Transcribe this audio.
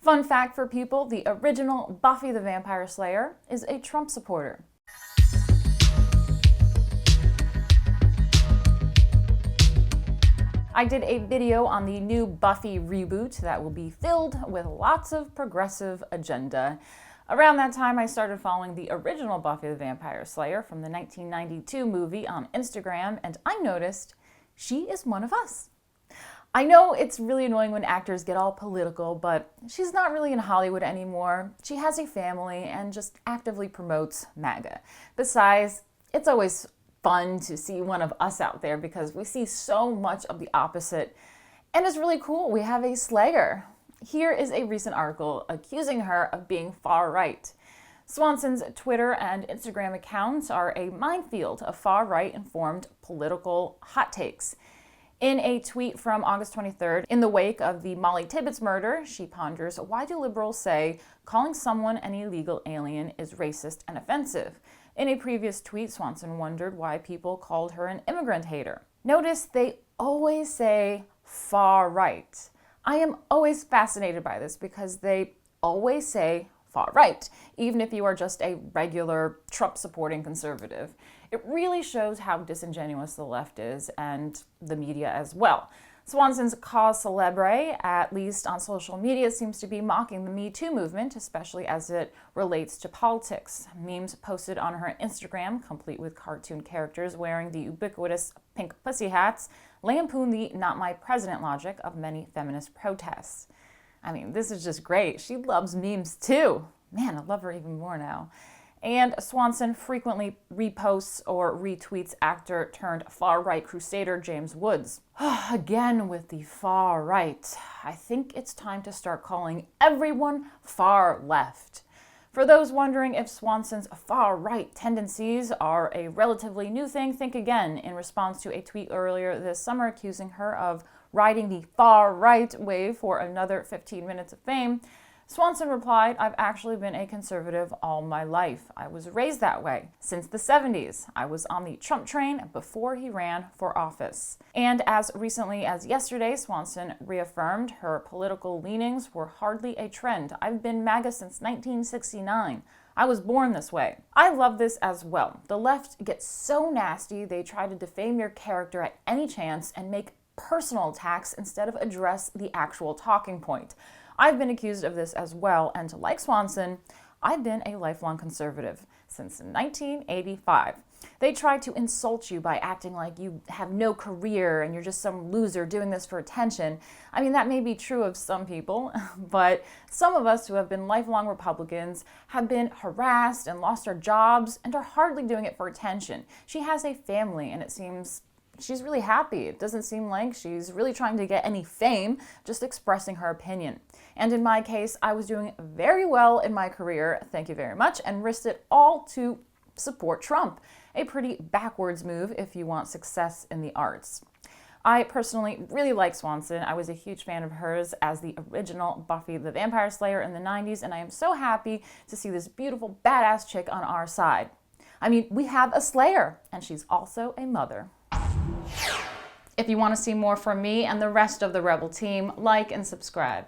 Fun fact for people, the original Buffy the Vampire Slayer is a Trump supporter. I did a video on the new Buffy reboot that will be filled with lots of progressive agenda. Around that time, I started following the original Buffy the Vampire Slayer from the 1992 movie on Instagram, and I noticed she is one of us. I know it's really annoying when actors get all political, but she's not really in Hollywood anymore. She has a family and just actively promotes MAGA. Besides, it's always fun to see one of us out there because we see so much of the opposite. And it's really cool. We have a Slayer. Here is a recent article accusing her of being far-right. Swanson's Twitter and Instagram accounts are a minefield of far-right informed political hot takes. In a tweet from August 23rd, in the wake of the Molly Tibbetts murder, she ponders, why do liberals say calling someone an illegal alien is racist and offensive? In a previous tweet, Swanson wondered why people called her an immigrant hater. Notice they always say far right. I am always fascinated by this because they always say far right, even if you are just a regular Trump-supporting conservative. It really shows how disingenuous the left is, and the media as well. Swanson's cause célèbre, at least on social media, seems to be mocking the Me Too movement, especially as it relates to politics. Memes posted on her Instagram, complete with cartoon characters wearing the ubiquitous pink pussy hats, lampoon the "not my president" logic of many feminist protests. I mean, this is just great. She loves memes too. Man, I love her even more now. And Swanson frequently reposts or retweets actor turned far-right crusader James Woods. Again with the far right. I think it's time to start calling everyone far left. For those wondering if Swanson's far-right tendencies are a relatively new thing, think again in response to a tweet earlier this summer accusing her of riding the far-right wave for another 15 minutes of fame. Swanson replied, I've actually been a conservative all my life. I was raised that way. Since the 70s, I was on the Trump train before he ran for office. And as recently as yesterday, Swanson reaffirmed her political leanings were hardly a trend. I've been MAGA since 1969. I was born this way. I love this as well. The left gets so nasty, they try to defame your character at any chance and make personal attacks instead of address the actual talking point. I've been accused of this as well, and like Swanson, I've been a lifelong conservative since 1985. They try to insult you by acting like you have no career and you're just some loser doing this for attention. I mean, that may be true of some people, but some of us who have been lifelong Republicans have been harassed and lost our jobs and are hardly doing it for attention. She has a family, and it seems she's really happy. It doesn't seem like she's really trying to get any fame, just expressing her opinion. And in my case, I was doing very well in my career, thank you very much, and risked it all to support Trump. A pretty backwards move if you want success in the arts. I personally really like Swanson. I was a huge fan of hers as the original Buffy the Vampire Slayer in the 90s, and I am so happy to see this beautiful, badass chick on our side. I mean, we have a Slayer, and she's also a mother. If you want to see more from me and the rest of the Rebel team, like and subscribe.